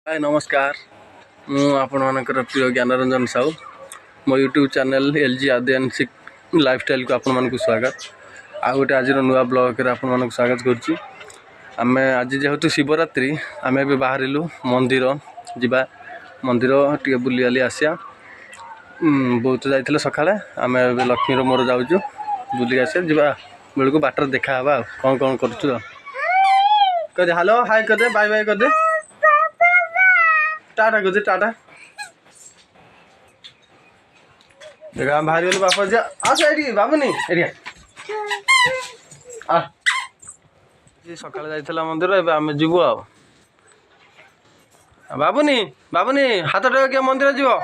हाय नमस्कार मु आपण मानकर प्रिय ज्ञानरंजन साहू मो यूट्यूब चैनल एलजी आदिवासी लाइफस्टाइल को आपण मानक स्वागत आ गोटे आज नुआ ब्लॉग रे आपण मानक स्वागत करछि। आमे आज जेहेतु शिवरात्रि आमे भी बाहरिलु मंदिर जिबा मंदिर टिके बुली आली आसिया बहुत जाइथिले सखाळे आमे लक्ष्मी रो मोर जाउछु बुली आसे जिबा बेलको बाटर देखा हबा कोन कोन करछु कदे हेलो हाय कदे बाय बाय कदे टाटा कर दे टाटा देखा हम बाहर गलु बापा जा आस एडी बाबुनी एडी आ जी सकाळ जाइथला मंदिर एबे हम जीवो आ बाबुनी बाबुनी हाथ टे के मंदिर जीवो